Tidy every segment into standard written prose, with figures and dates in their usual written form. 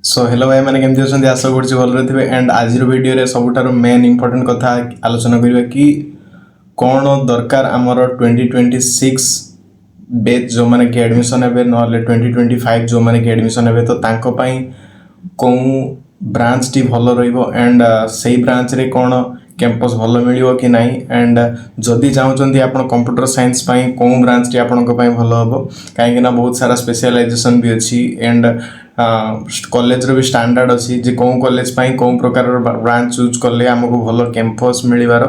So hello भाई मैंने केमती अच्छा आशा कर भल थे एंड आज वीडियो रे सबुठार मेन इंपोर्टेंट कथा आलोचना करवा कि कौन दरकार आमर 2026 बैच जो मैंने कि एडमिशन हे ना 2025 जो मैंने कि एडमिशन हे तो कौन ब्रांच टी भल एंड से ब्रांच रे कौन कैंपस भल मिल कि ना एंड जदि चाहते आप कंप्यूटर साइंस कौन ब्रांच टी आपण भल हम कहीं बहुत सारा स्पेशलाइजेशन भी अच्छी एंड कॉलेज रो भी स्टैंडर्ड अच्छी जे कौन कॉलेज कौन प्रकार ब्रांच चूज कले आमको भल कैंपस मिलवार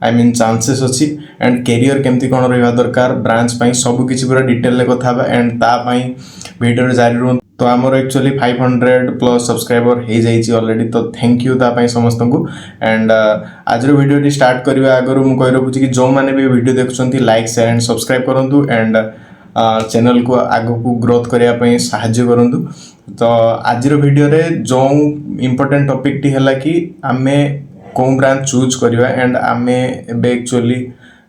आई मीन चांसेस अच्छी एंड कैरियर केमती कौन रहा दरकार ब्रांच सबकि पूरा डिटेल कथा एंड तापाई वीडियो जारी रुहतु तो आमर एक्चुअली 500+ सब्सक्राइबर हो जाइए ऑलरेडी तो थैंक यू तापाई समस्त को एंड आज वीडियो स्टार्ट करने आगर मुझे कही रखुच्छी कि जो मैंने भी वीडियो देखुं लाइक शेयर एंड सब्सक्राइब करूँ एंड चैनल को आग को ग्रोथ करने साहाय्य करूँ तो आज वीडियो रे जो इम्पोर्टेंट टॉपिक टी है कि आमे कौन ब्रांच चूज करवा एंड आमे एबे एक्चुअली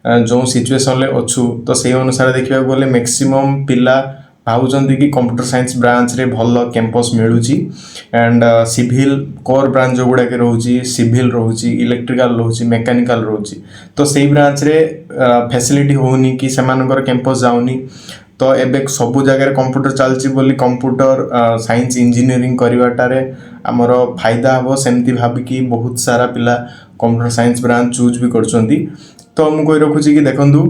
जो सिचुएशन अच्छु तो से अनुसार देखा गले मैक्सिमम पिला भावुंट कि कंप्यूटर साइंस ब्रांच रे भल कैंपस मिलूची एंड सिविल कोर ब्रांच जो गुड़ाक रोचे सिविल रोचे इलेक्ट्रिकल रोचे मेकानिकल रोचे तो से ब्रांच रे फैसिलिटी होनी कि सेमानकर कैंपस जाऊनी तो एबे सबू जगह कंप्यूटर चलती बोली कंप्यूटर साइंस इंजीनियरिंग करवाटारे आमर फायदा हम सेमती भाविकी बहुत सारा पिला कंप्यूटर साइंस ब्रांच चूज भी करछंती तो मु कहि रखुची कि देखंतु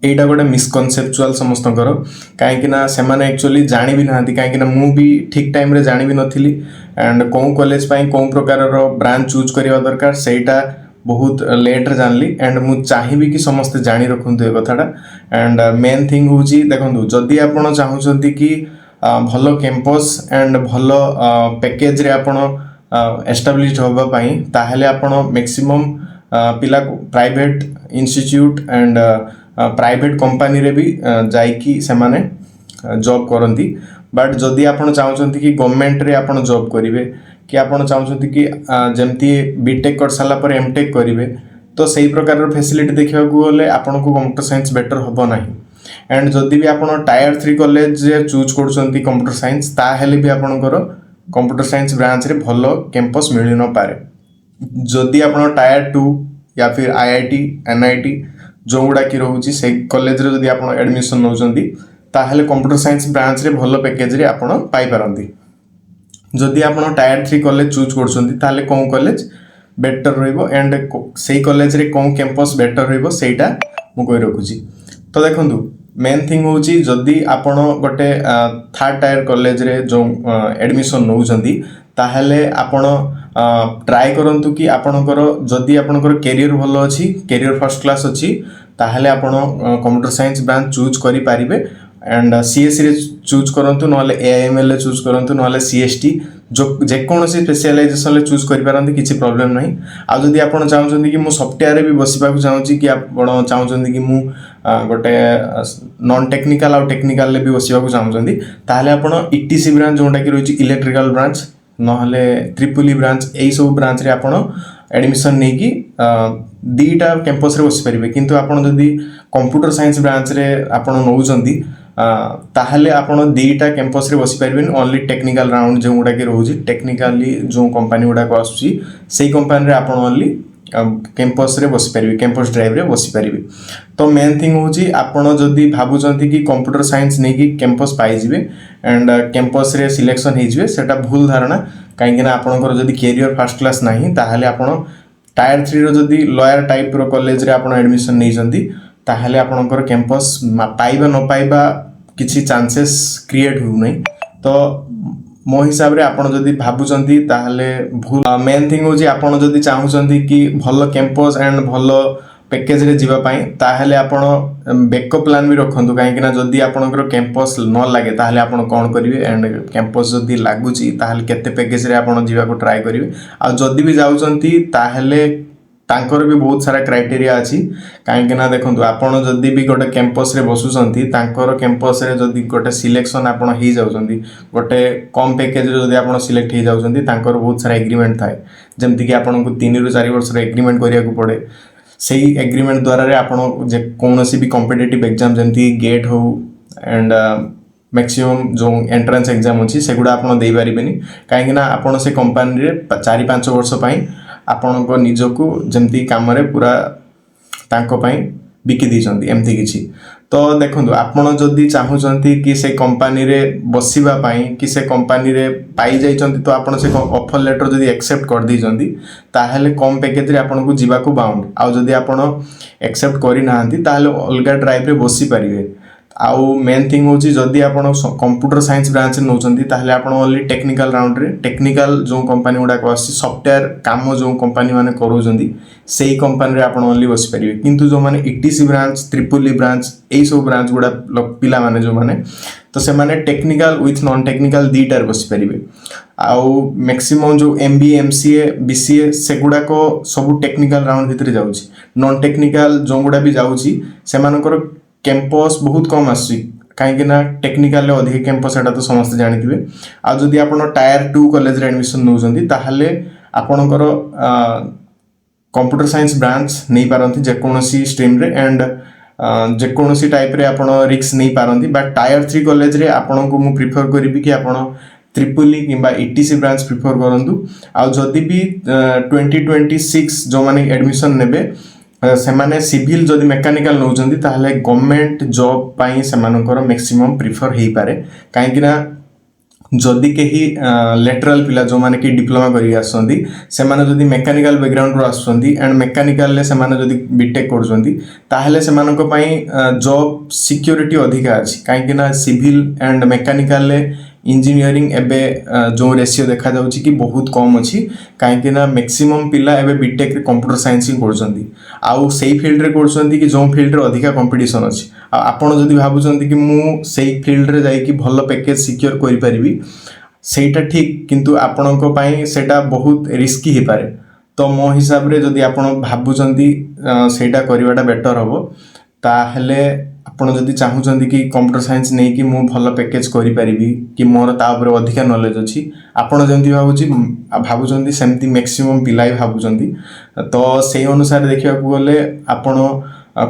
एटा गोटे मिसकनसेप्चुअल समस्तकर कहीं सेमाने एक्चुअली जानी भी ना कहीं मु भी ठीक टाइम रे जानी भी नथिली एंड कौन कॉलेज कौन प्रकार ब्रांच चूज करवा दरकार सेटा बहुत लेट रे जानली एंड मु चाहिए कि समस्ते जानी रखु ए कथाटा एंड मेन थिंग हूँ देखो जदि आप चाहते कि भल कैंपस एंड भल पैकेज रे आपण एस्टाब्लिश होगापाई ताहले आपण मैक्सिमम पिला private institute and private company रे भी जाइकी सेमाने जॉब करती बट जदि आपण चाहते कि गवर्नमेंट रे आपण जॉब करेंगे कि आपण चाहते कि जमती बीटेक कर सारा पर एमटेक करेंगे तो सही प्रकार फैसिलिटी देखा गले आपन को कंप्यूटर साइंस बेटर हम ना एंड जदि भी आप टायर 3 कॉलेज चूज कर कंप्यूटर साइंस ताहले भी आपणकर कंप्यूटर साइंस ब्रांच रे भल कैंपस मिल न पारे जदि आप टायर 2 या फिर आईआईटी एनआईटी जो गुड़ा कि रोचे से कॉलेज रे जदि आप एडमिशन नौकरी ताहले कंप्यूटर साइंस ब्रांच रे भल पैकेज रे आप पाई पारंती जदि आप टायर 3 कॉलेज चूज कर कौन कॉलेज बेटर रहिबो एंड से कॉलेज रे कौन कैंपस बेटर रहिबो सेटा मु कहि रखुची तो देखंतु मेन थिंग होची जदि आपण गोटे थर्ड टायर कॉलेज रे जो एडमिशन नौचंती ताहले आपण ट्राई करंतु कि आपणकर जदि आपणकर कैरियर भल अच्छी कैरियर फर्स्ट क्लास अच्छी ताहले आपण कंप्यूटर साइंस ब्रांच चूज करि पारिबे एंड सीएससी रे चूज करंतु नले एआईएमएल रे चूज करंतु नले सीएसटी जो जेकोसी स्पेशलाइजेशन रे चूज करि पारंती किछि प्रॉब्लम नाही आ जदि आपण चाहउछन्ती कि मु सॉफ्टवेयर रे भी बसिबाकू चाहउछि कि आपण चाहउछन्ती कि मु गोटे नॉन टेक्निकल आ टेक्निकल रे भी बसिबाकू चाहउछन्ती ताहले आपण ईटीसी ब्रांच जोंटा कि रहिछि इलेक्ट्रिकल ब्रांच नहले ट्रिपल ई ब्रांच एई सब ब्रांच रे आपण एडमिशन नहीं कि दीटा कैंपस रे बसि परिबे किंतु आपण जदि कंप्यूटर साइंस ब्रांच रे आपण नौचंती ताहले आपण दीटा कैंपस रे बसि परिबेन ओनली टेक्निकल राउंड जो गुडा के रोजी टेक्निकली जो कंपनी गुडा को आसुची सेही कंपनी रे आपण ओनली कैंपस रे बसि परिबे कैंपस ड्राइव रे बसि परिबे तो मेन थिंग होची आपण जदि भाबुचंती कि कंप्यूटर साइंस नहीं कि कैंपस पाई जिवे एंड कैंपस रे सिलेक्शन हे जिवे सेटा भूल धारणा कहीं आपणकर जदि कैरियर फर्स्ट क्लास नहीं ताहले आपण टायर 3 रो जदि लॉयर टाइप रो कॉलेज रे आपण एडमिशन नहीं जंती ताहले आपणकर कैंपस पाइबा न पाइबा किछि चांसेस क्रिएट हो नहीं तो मो हिसाब रे आपण जदि भाबुचंती ताहले भूल मेन थिंग होची आपण जदि चाहउचंती कि भल कैंपस एंड भल पैकेज रे जीवा पाई ताहले आपण बैकअप प्लान भी रखंतु काहे कि जदि आपणकर कैंपस न लागे ताहले आपण कोन करिवे एंड कैंपस जदि लागुची ताहले केते पैकेज रे आपण जीवा को ट्राई करिवे आ जदि भी जाउचंती ताहले तांकर भी बहुत सारा क्राइटेरिया अच्छी कहीं देखो आपड़ जदि भी गोटे कैंपस रे बसुंट तांकर कैंपस रे जदि गोटे सिलेक्शन आपड़ हो जाउछंती गोटे कम पैकेज रे जदि आपड़ सिलेक्ट हो जाउछंती तांकर बहुत सारा एग्रीमेंट थाए जमती कि आपन को 3 ରୁ 4 वर्ष एग्रीमेंट करिया को पड़े सही एग्रीमेंट द्वारा रे आपन जे कोनोसी भी कॉम्पिटिटिव एग्जाम जमती गेट हो एंड मैक्सिमम जो एंट्रेंस एग्जाम अच्छी से गुड़ा आप दे पारे कहीं आपड़ से कंपानी 4-5 वर्ष आपण को निजको जमती काम पूरा बिकी दीचंती एमती किछि। तो देखो आपण जदि चाहूचंती कि से कंपानी रे बसिबा पाई कि से कंपानी रे पाई जाइचंती तो आपण से ऑफर लेटर जदि एक्सेप्ट कर दीचंती ताहेले कम पैकेज रे आपण को जीवा को बाउंड आ जदि आपण एक्सेप्ट करि नाहंती ताहेले अलगा ड्राइव रे बसी परिवे। आउ मेन थिंग होची जदि आपण कंप्यूटर साइंस ब्रांच नौचंती ताहेले आपण ओनली टेक्निकल राउंड रे टेक्निकल जो कंपनी गुडा को आसी सॉफ्टवेयर काम जो कंपनी माने करूचंती सेही कंपनी रे आपण ओनली बसी परिवे। किंतु जो माने ETC branch triple E branch एई सब ब्रांच गुडा पिला माने जो माने तो से माने टेक्निकल विथ नॉन टेक्निकल दीटार बसी परिवे। आउ मैक्सिमम जो एमबीए एमसीए बीसीए से गुडा को सब टेक्निकल राउंड भितर जाउची नॉन टेक्निकल जो गुडा भी जाउची से मानकर कैंपस बहुत कम आसी कहीं टेक्निकल अधिक कैंपस एटा तो समस्त जानी आ जदि आप टायर 2 कॉलेज रे एडमिशन नौचंती ताहले आपणकर कंप्यूटर साइंस ब्रांच नहीं पारंती जेकोसी स्ट्रीम रे एंड जेकोसी टाइप रे आपण रिस्क नहीं पारंती बट टायर 3 कॉलेज रे आपण को मु प्रिफर करिवि कि आपण ट्रिपल ई किंबा ईटीसी ब्रांच प्रिफर करंतु। आ जदि भी 2026 जो माने एडमिशन नेबे से माने सिविल जदि मेकानिकल नौचंती ताहले गवर्नमेंट जॉब पाई से मानकर मैक्सिमम प्रिफर हेई पारे काहेकि ना जदि कहीं लेटरल पिला जो माने कि डिप्लोमा करी आसंती से माने जदि मेकानिकल बैकग्राउंड रो आसंती एंड मेकानिकल ले से माने जदि बीटेक करजंती ताहले से मानक पई जॉब सिक्योरिटी अधिका अछि काहेकि ना सिविल एंड मेकानिकल ले इंजीनियरिंग एबे जो रेशियो देखा जाउची कि बहुत कम अछि काहेकि ना मैक्सिमम पिला एबे बीटेक रे कंप्यूटर साइंस ही करजंती आउ सेही फील्ड रे करजंती कि जो फील्ड रे अधिका कंपटीशन अछि। आपण जदि भाबुचंती कि मु सेही फील्ड रे जाई कि भलो पैकेज सिक्योर करि परिबी सेटा ठीक किंतु आपणक पई सेटा बहुत रिस्की हे पारे। तो मो हिसाब रे जदि आपण भाबुचंती सेटा करिवाटा बेटर हबो ताहेले आपण जदि चाहूचंती कि कंप्यूटर साइंस नै कि मु भलो पैकेज करि परिबी कि मोर ता ऊपर अधिका नॉलेज अछि आपण जेंति भाबुचंती सेमति मैक्सिमम पिलाई भाबुचंती। तो सेही अनुसार देखिया को गले आपण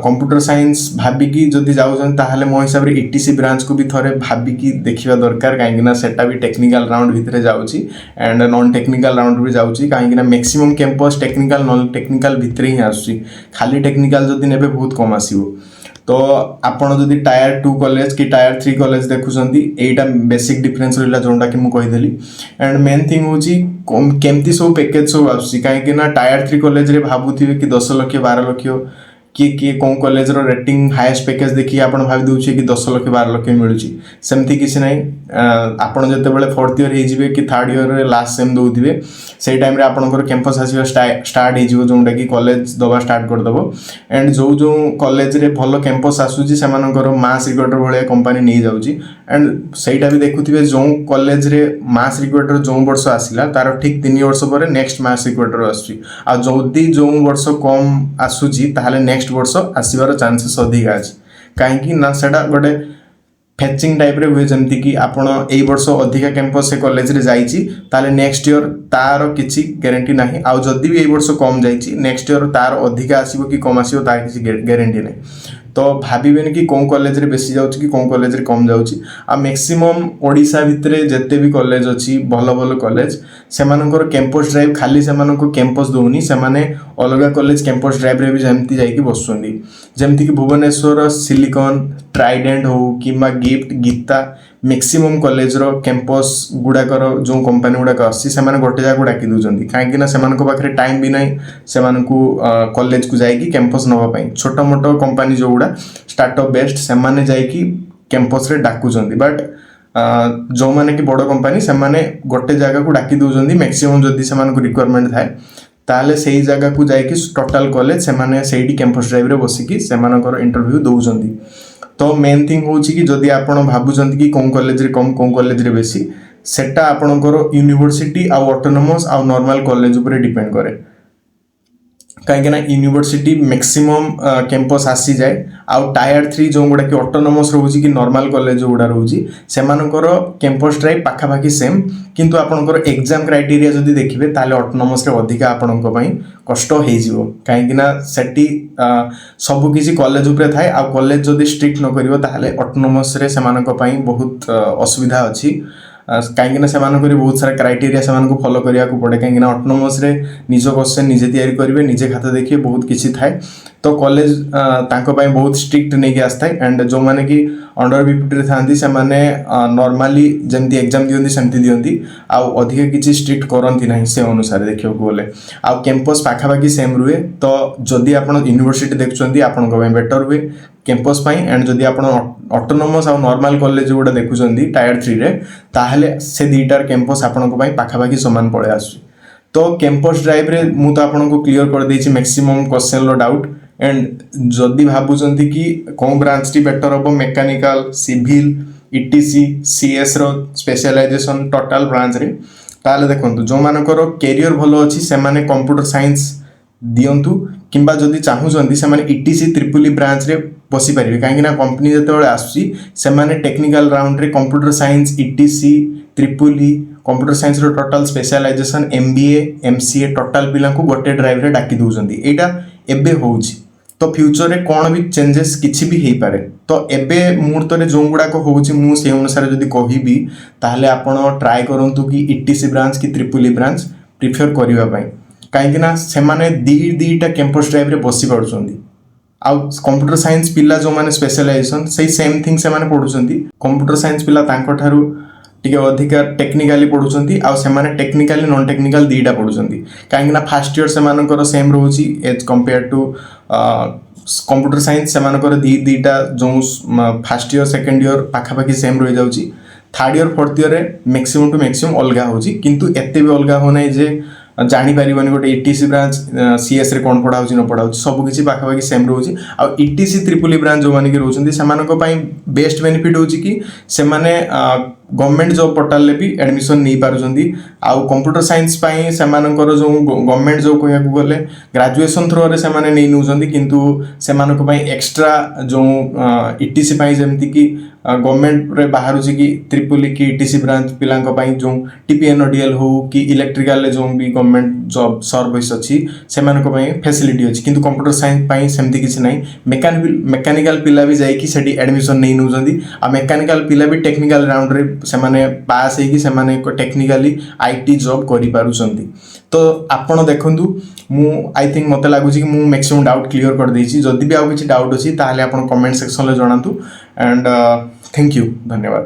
कंप्यूटर साइंस भाबिकी जदि जाउछन ताहले मो हिसाब रे ईटीसी ब्रांच को भी थोरे भाबिकी देखिबा दरकार काहेकि ना सेटा भी टेक्निकल राउंड भितरे जाउची एंड नॉन टेक्निकल राउंड भी जाउची काहेकि ना maximum campus technical non technical भितरे ही आसी खाली टेक्निकल जदि नेबे बहुत कम आसीबो। तो आपण जदि टायर 2 कॉलेज कि टायर 3 कॉलेज देखुचंती एटा बेसिक डिफरेंस रहला जोंडा कि मु कहि देली एंड मेन थिंग होची केमती सब पैकेज सब आसी काहेकि ना टायर 3 कॉलेज रे भाबुथिबे कि 10 लाख 12 लाख किए कौन कॉलेज रो रेटिंग हाईएस्ट पैकेज देखिए आपण भाबी दउछे कि 10 लाख 12 लाख मिलुची सेमती किसी नहीं। आपण जते बेले 4th ईयर हे जिवे कि 3rd ईयर रे लास्ट सेम दउथिबे सेही टाइम रे आपनकर कैंपस आसीबा स्टार्ट हे जिवो जोंडा कि कॉलेज दबा स्टार्ट कर दबो एंड जो कॉलेज रे भलो कैंपस आसुची से मानकर मास रिक्रूटर भले कंपनी नहीं जाउची एंड सेहीटा भी देखुथिबे जो कॉलेज रे मास रिक्रूटर जो वर्ष आसिला तार ठीक 3 वर्ष पर नेक्स्ट मास रिक्रूटर आसुची आ जदी जो वर्ष कम आसुची ताहाले नेक्स्ट वर्ष आसीबार चांसेस अधिक अछि काहेकि ना सेटा गोटे फैचिंग टाइप रे हुए जमती कि आपण एई वर्ष अधिका कैंपस से कॉलेज रे जाईची ताले नेक्स्ट ईयर तार किछि गारंटी नाही आ जदी भी एई वर्ष कम जाईची नेक्स्ट ईयर तार अधिका आसीबो कि कम आसीबो तार किछि गारंटी नाही। तो भाबिबेन कि कौन कॉलेज रे बेसी जाउची कि कौन कॉलेज रे कम जाउची आ मैक्सिमम ओडिसा भितरे जते भी कॉलेज अछि भलो भलो कॉलेज से मानकर कैंपस ड्राइव खाली से मानको कैंपस दोनी से माने अलगा कॉलेज कैंपस ड्राइव रे भी जेमती जाई कि बसुंदी जेमती कि भुवनेश्वर सिलिकॉन ट्राइडेंट हो किमा गिफ्ट गीता मैक्सिमम कॉलेज रो कैंपस गुडाकर जो कंपनी गुडाक आसी से माने गोटे जाक डाकी दोजंती काहेकि ना सेमानको पाखरे टाइम भी नाही सेमानकु कॉलेज को जाई कि कैंपस नवा पई छोटो मोटो कंपनी जो गुडा स्टार्टअप बेस्ड से माने जाई कि कैंपस रे डाकुजंती बट जो माने कि बड़ कंपनी से माने गोटे जागा को डाकी दोजंती मैक्सिमम जदी सेमानकु रिक्वायरमेंट थाए ताले सेही जगह को जाई कि टोटल कॉलेज से माने सेही कैंपस ड्राइव रे बसी कि सेमानकर इंटरव्यू दोजंती। तो मेन थिंग होची कि जदी आपण भाबुचंती कि कोन कॉलेज रे कम कोन कॉलेज रे बेसी सेटा आपणकर यूनिवर्सिटी आ ऑटोनोमस आ नॉर्मल कॉलेज ऊपर डिपेंड करे। कहीं यूनिवर्सिटी मैक्सिमम कैंपस आसी जाए आउ टायर 3 जो गुड़ा कि ऑटोनोमस रोची कि नॉर्मल कॉलेज जो गुड़ा रोची सेमानकर कैंपस ड्राइव पाखापाखि सेम किंतु आपनकर एग्जाम क्राइटेरिया जदि देखिबे ताले ऑटोनोमस रे अधिका आपनक पई कष्ट हे जिवो काहेकि ना सेठी सब किसी कॉलेज उपरे थाए आ कॉलेज जदि स्ट्रिक्ट न करिवो ताले ऑटोनोमस रे सेमानक पई बहुत असुविधा अछि कहीं से बहुत सारा क्राइटेरिया से फॉलो करने को पड़े कहीं ऑटोनोमस रे निज क्वेश्चन निजे तैयारी करेंगे निजे खाता देखिए बहुत किसी थाए तो कॉलेज बहुत स्ट्रिक्ट नहीं आसता एंड जो मैंने कि अंडर बीपीटी था से नॉर्मली जमती एग्जाम दिखती सेमती दिखती आउ अधिक किसी स्ट्रिक्ट करती ना से अनुसार देखा गले आउ कैंपस पाखापाखि सेम रुहे तो जदि आप यूनिवर्सिटी देखुं आपण बेटर हुए कैंपस एंड जदि आप ऑटोनोमस आउ नॉर्मल कॉलेज गुड़ा देखुं टायर 3 रे ताहले से दुईटार कैंपस आपण पाखापाखि सामान पड़े आस तो कैंपस ड्राइव रे मु तो आपको क्लीयर कर देछि मैक्सिमम क्वेश्चन रो डाउट एंड जदि भाबुचंती कि कौन ब्रांच टी बेटर हम मेकानिकल सिविल ईटीसी सीएस रो स्पेशलाइजेशन टोटल ब्रांच रे ताले देखंतु जो मानकर कैरियर भलो अछि से माने कंप्यूटर साइंस दियंतु किंबा जदि चाहूचंती से माने ईटीसी ट्रिपल ब्रांच रे बसी पारिबे काहेकि ना कंपनी जेतेबेले आसुची से माने टेक्निकल राउंड रे computer science ETC triple computer science रो total specialization MBA MCA total पिला को गोटे ड्राइव रे डाकी दउचंती एटा एबे होउची तो फ्यूचर रे कोन भी चेंजेस किछि भी हेई पारे तो एबे मुहूर्त रे जो गुडा को होउची मु से अनुसार जदि कहिबी ताहले आपण ट्राई करंतु कि ईटीसी ब्रांच की ट्रिपल ब्रांच प्रिफर करिवा पई काहेकि ना से माने दीटा कैंपस ड्राइव रे बसी पड़ुचंती आउ कंप्यूटर साइंस पिला जो माने स्पेशलाइजेशन सही सेम थिंग से माने पढुचंती कंप्यूटर साइंस पिला तांको थारु टिके अधिका टेक्निकली पढुचंती आउ से माने टेक्निकली नॉन टेक्निकल दीटा पढुचंती काहेकि ना फर्स्ट ईयर से मानकर सेम रहउची as compare to computer science से मानकर दीटा जो फर्स्ट ईयर सेकंड ईयर पाखापाखि सेम रही जाउची थर्ड ईयर फोर्थ ईयर रे मैक्सिमम टू मैक्सिमम अलगा होची किंतु एते भी अलगा हो नै जे जानी पारिबनी गोटे ईटीसी ब्रांच सीएस रे कोन पढ़ाउची न पढ़ाउची सब किछि पाखापाखि सेम रहउची आ ईटीसी ट्रिपल ब्रांच जो माने कि रहउचंती सेमानक पई बेस्ट बेनिफिट होची कि से माने गवर्नमेंट जॉब पोर्टल भी एडमिशन नहीं पारुचंती आउ कंप्यूटर साइंस पई सेमानकर जो गवर्नमेंट जॉब कहया को गले ग्रेजुएशन थ्रू रे सेमाने नहीं नउचंती किंतु सेमानक पई एक्स्ट्रा जो ईटीसी पई जेमति कि गवर्नमेंट रे बाहरुची कि ट्रिपल की ईटीसी ब्रांच पिलांक पई जो टीपीएनडीएल हो कि इलेक्ट्रिकल ले जो भी गवर्नमेंट जॉब सर्विस अछि सेमानक पई फैसिलिटी अछि किंतु कंप्यूटर साइंस पई सेमति किछि नै मेकानिकल पिला भी जाई कि सेठी एडमिशन नहीं नउचंती आ मेकानिकल पिला भी टेक्निकल राउंड रे सेमाने पास है कि सेमाने टेक्निकली आईटी जॉब करि पारुचंती तो आपण देखंतु मु आई थिंक मते लागुची कि मु मैक्सिमम डाउट क्लियर कर देछि जदि भी आ किछि डाउट अछि ताले आपण कमेंट सेक्शन ले जणांतु एंड थैंक यू धन्यवाद।